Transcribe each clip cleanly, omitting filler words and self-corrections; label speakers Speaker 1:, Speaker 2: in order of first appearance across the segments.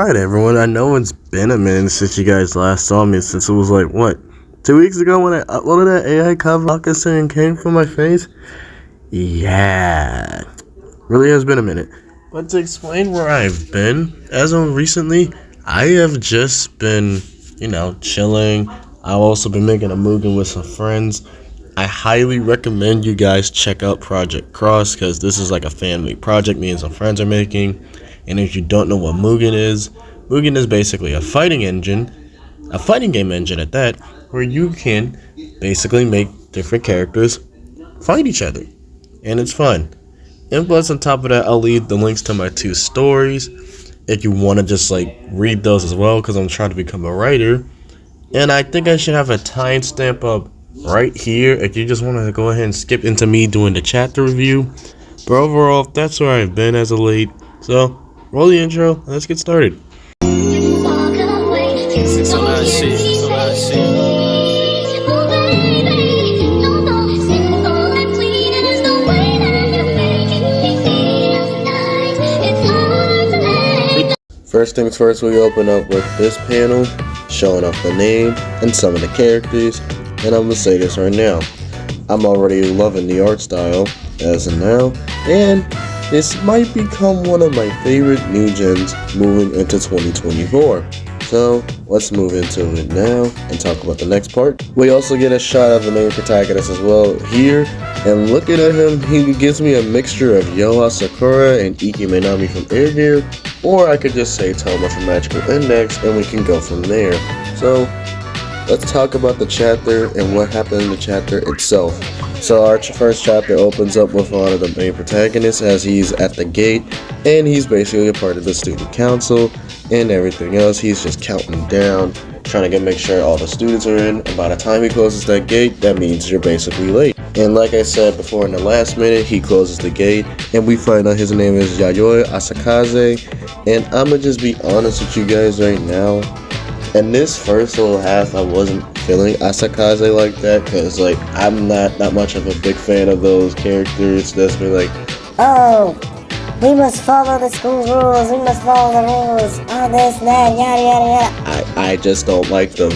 Speaker 1: Alright everyone, I know it's been a minute since you guys last saw me, since it was like, what, 2 weeks ago when I uploaded that AI cover Awakens and came from my face? Yeah, really has been a minute. But to explain where I've been, as of recently, I have just been, chilling. I've also been making a Mugen with some friends. I highly recommend you guys check out Project Cross, because this is like a family project me and some friends are making. And if you don't know what Mugen is basically a fighting game engine at that, where you can basically make different characters fight each other. And it's fun. And plus, on top of that, I'll leave the links to my 2 stories if you want to just read those as well, because I'm trying to become a writer. And I think I should have a timestamp up right here if you just want to go ahead and skip into me doing the chapter review. But overall, that's where I've been as of late. So, roll the intro, and let's get started. First things first, we open up with this panel showing off the name and some of the characters, and I'm gonna say this right now, I'm already loving the art style as of now, and this might become one of my favorite new gens moving into 2024. So let's move into it now and talk about the next part. We also get a shot of the main protagonist as well here, and looking at him, he gives me a mixture of Yoha Sakura and Iki Minami from Air Gear, or I could just say Toma from Magical Index, and we can go from there. So let's talk about the chapter and what happened in the chapter itself. So our first chapter opens up with one of the main protagonists as he's at the gate, and he's basically a part of the student council and everything else. He's just counting down, trying to make sure all the students are in, and by the time he closes that gate, that means you're basically late. And like I said before, in the last minute, he closes the gate, and we find out his name is Yayoi Asakaze, and I'ma just be honest with you guys right now. In this first little half, I wasn't feeling Asakaze like that, because I'm not that much of a big fan of those characters that's been
Speaker 2: oh, we must follow the school rules, we must follow the rules, all this, that, yada yada yada.
Speaker 1: I just don't like them.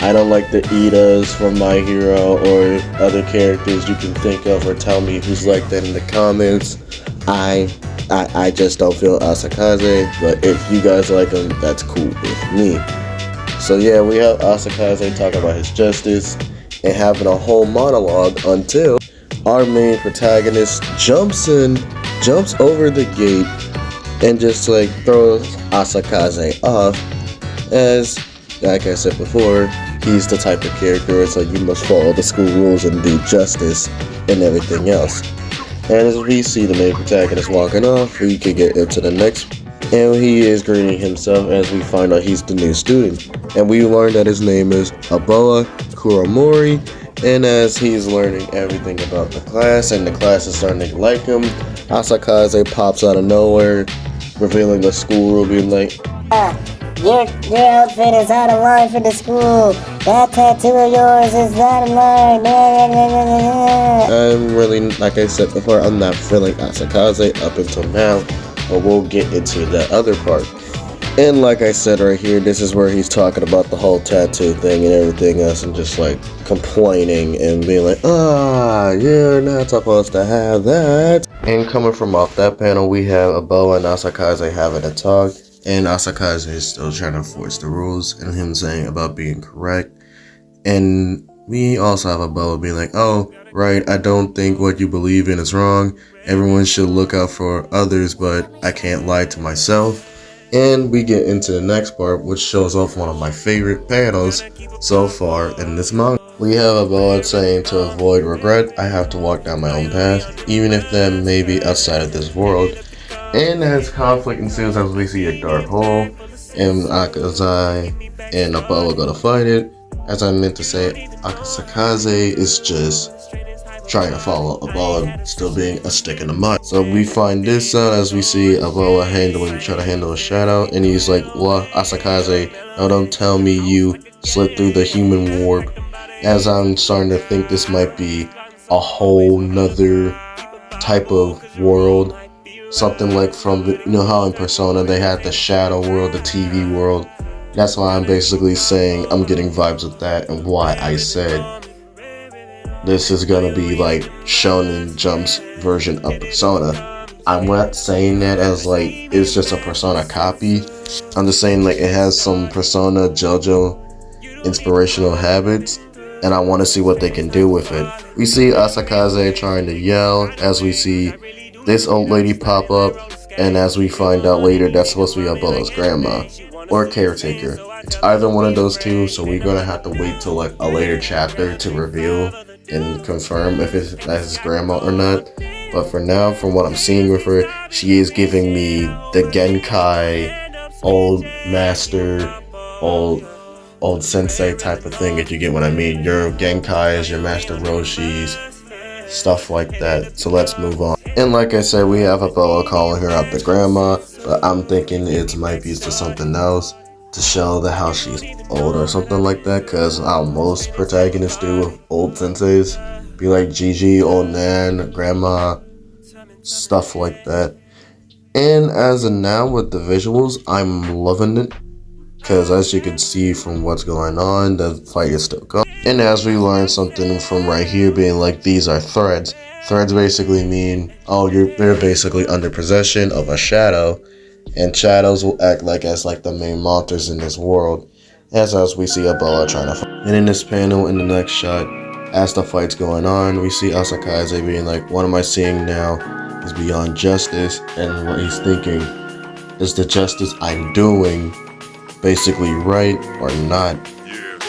Speaker 1: I don't like the Idas from My Hero or other characters you can think of, or tell me who's like that in the comments. I just don't feel Asakaze, but if you guys like him, that's cool with me. So yeah, we have Asakaze talking about his justice and having a whole monologue until our main protagonist jumps over the gate and just throws Asakaze off, as like I said before, he's the type of character it's you must follow the school rules and do justice and everything else. And as we see the main protagonist walking off, we can get into the next, and he is greeting himself as we find out he's the new student. And we learn that his name is Aboa Kuramori, and as he's learning everything about the class, and the class is starting to like him, Asakaze pops out of nowhere, revealing the school rule, being
Speaker 2: Your outfit is out of line for the school. That tattoo of yours is out of line.
Speaker 1: I'm really, like I said before, I'm not feeling Asakaze up until now, but we'll get into the other part. And like I said right here, this is where he's talking about the whole tattoo thing and everything else, and just complaining and being you're not supposed to have that. And coming from off that panel, we have Aboa and Asakaze having a talk, and Asakaze is still trying to enforce the rules, and him saying about being correct. And we also have Aboa being oh, right, I don't think what you believe in is wrong. Everyone should look out for others, but I can't lie to myself. And we get into the next part, which shows off one of my favorite panels so far in this manga. We have Aboa saying, to avoid regret, I have to walk down my own path, even if that may be outside of this world. And as conflict ensues as we see a dark hole, and Asakaze and Aboa go to fight it. As I meant to say, Asakaze is just trying to follow Aboa, still being a stick in the mud. So we find this out as we see Aboa try to handle a shadow, and he's well, Asakaze, now don't tell me you slipped through the human warp, as I'm starting to think this might be a whole nother type of world something like from the, you know how in Persona they had the shadow world, the TV world. That's why I'm basically saying I'm getting vibes with that, and why I said this is gonna be like Shonen Jump's version of Persona. I'm not saying that as like it's just a Persona copy. I'm just saying like it has some Persona JoJo inspirational habits, and I want to see what they can do with it. We see Asakaze trying to yell as we see this old lady pop up, and as we find out later, that's supposed to be Abella's grandma or caretaker. It's either one of those two, so we're gonna have to wait till like a later chapter to reveal and confirm if it's his grandma or not. But for now, from what I'm seeing with her, she is giving me the Genkai, old master, old sensei type of thing, if you get what I mean. Your Genkai is your master Roshi's, stuff like that. So let's move on. And like I said, we have Abella calling her out the grandma, but I'm thinking it might be to something else, to show the how she's old or something like that, because how most protagonists do with old senseis, be like Gigi, old nan, grandma, stuff like that. And as of now with the visuals, I'm loving it, because as you can see from what's going on, the fight is still going. And as we learn something from right here being like these are threads. Threads basically mean, they're basically under possession of a shadow, and shadows will act like as like the main monsters in this world. As we see Abella trying to fight. And in this panel, in the next shot, as the fight's going on, we see Asakaze being like, what am I seeing now is beyond justice, and what he's thinking is the justice I'm doing basically right or not.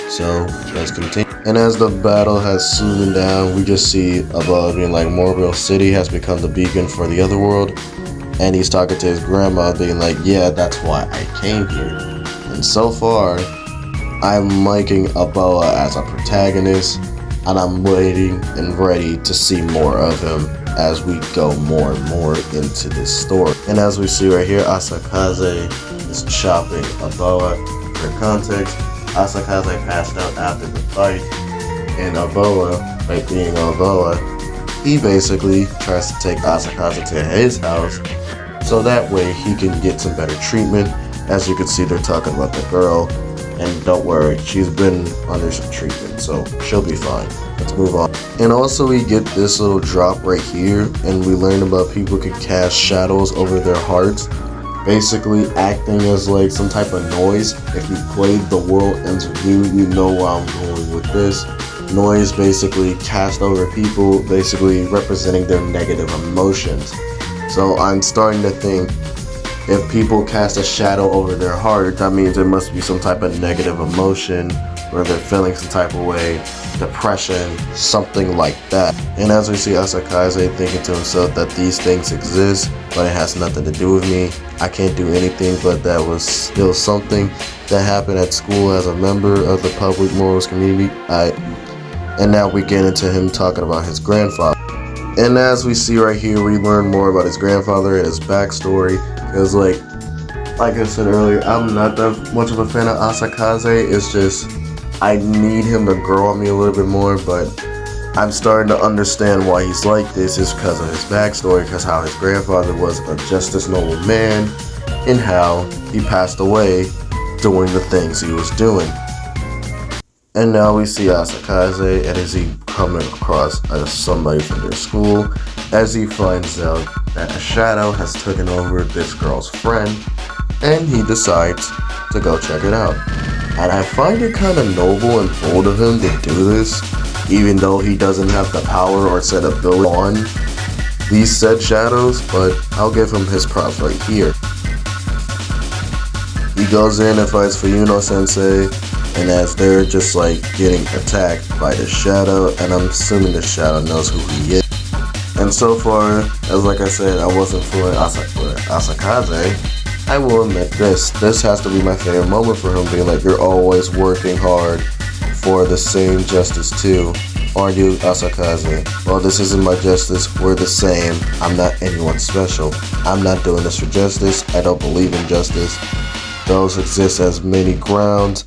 Speaker 1: So let's continue. And as the battle has smoothed down, we just see Abella being like, Mobile City has become the beacon for the other world. And he's talking to his grandma being like, yeah, that's why I came here. And so far, I'm liking Abella as a protagonist, and I'm waiting and ready to see more of him as we go more and more into this story. And as we see right here, Asakaze is chopping Abella. For context, Asakaze passed out after the fight, and Abella, like being Abella, he basically tries to take Asakaze to his house so that way he can get some better treatment. As you can see, they're talking about the girl, and don't worry, she's been under some treatment, so she'll be fine. Let's move on. And also we get this little drop right here, and we learn about people can cast shadows over their hearts, basically acting as like some type of noise. If you played The World Ends With You, you know where I'm going with this. Noise basically cast over people, basically representing their negative emotions. So I'm starting to think if people cast a shadow over their heart, that means there must be some type of negative emotion, or they're feeling some type of way, depression, something like that. And as we see Asakaze thinking to himself that these things exist, but it has nothing to do with me. I can't do anything, but that was still something that happened at school as a member of the public morals community. And now we get into him talking about his grandfather. And as we see right here, we learn more about his grandfather and his backstory. Because like I said earlier, I'm not that much of a fan of Asakaze. It's just, I need him to grow on me a little bit more, but I'm starting to understand why he's like this is because of his backstory, because how his grandfather was a just as noble man, and how he passed away doing the things he was doing. And now we see Asakaze, and as he coming across somebody from their school, as he finds out that a shadow has taken over this girl's friend, and he decides to go check it out. And I find it kind of noble and bold of him to do this, even though he doesn't have the power or said ability on these said shadows, but I'll give him his props right here. He goes in and fights Fuyuno Sensei, and as they're just like getting attacked by the shadow, and I'm assuming the shadow knows who he is. And so far, as like I said, I wasn't fooling Asakaze. I will admit this has to be my favorite moment for him, being like, you're always working hard for the same justice too, aren't you, Asakaze? Well, this isn't my justice, we're the same, I'm not anyone special. I'm not doing this for justice, I don't believe in justice. Those exist as many grounds,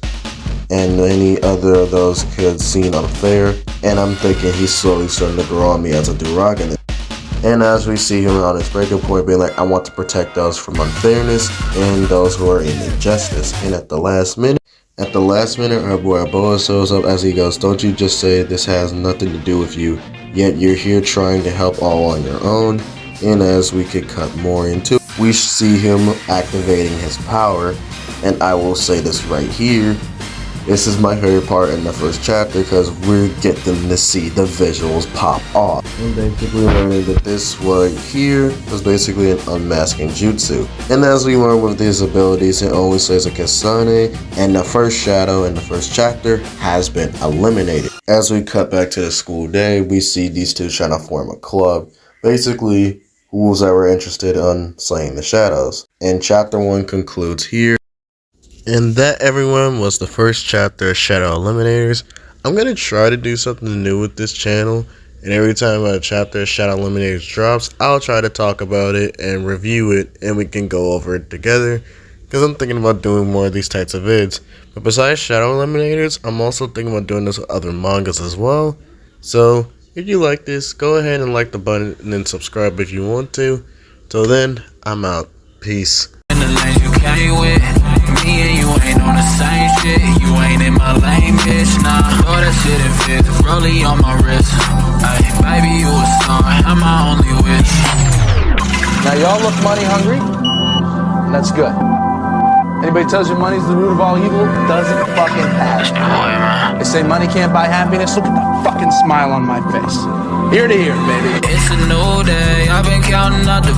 Speaker 1: and any other of those could seem unfair, and I'm thinking he's slowly starting to grow on me as a Duragin. And as we see him on his breaking point being like, I want to protect those from unfairness and those who are in injustice. And at the last minute, our boy Boa shows up as he goes, don't you just say this has nothing to do with you, yet you're here trying to help all on your own. And as we could cut more into, we see him activating his power. And I will say this right here, this is my favorite part in the first chapter because we're getting to see the visuals pop off. And basically learning that this right here was basically an unmasking jutsu. And as we learn with these abilities, it only says a Kasane, and the first shadow in the first chapter has been eliminated. As we cut back to the school day, we see these two trying to form a club. Basically, who's ever interested in slaying the shadows. And chapter 1 concludes here. And that, everyone, was the first chapter of Shadow Eliminators. I'm going to try to do something new with this channel, and every time a chapter of Shadow Eliminators drops, I'll try to talk about it and review it, and we can go over it together, because I'm thinking about doing more of these types of vids. But besides Shadow Eliminators, I'm also thinking about doing this with other mangas as well. So, if you like this, go ahead and like the button and then subscribe if you want to. Till then, I'm out. Peace.
Speaker 3: Me and you ain't on the same shit. You ain't in my lane, bitch. Nah, throw that shit in fifth. Rollie on my wrist. Ay, baby, you a star. I'm my only wish.
Speaker 4: Now y'all look money hungry. That's good. Anybody tells you money's the root of all evil doesn't fucking have it. They say money can't buy happiness. Look at the fucking smile on my face. Ear to ear, baby.
Speaker 3: It's a new day. I've been counting out the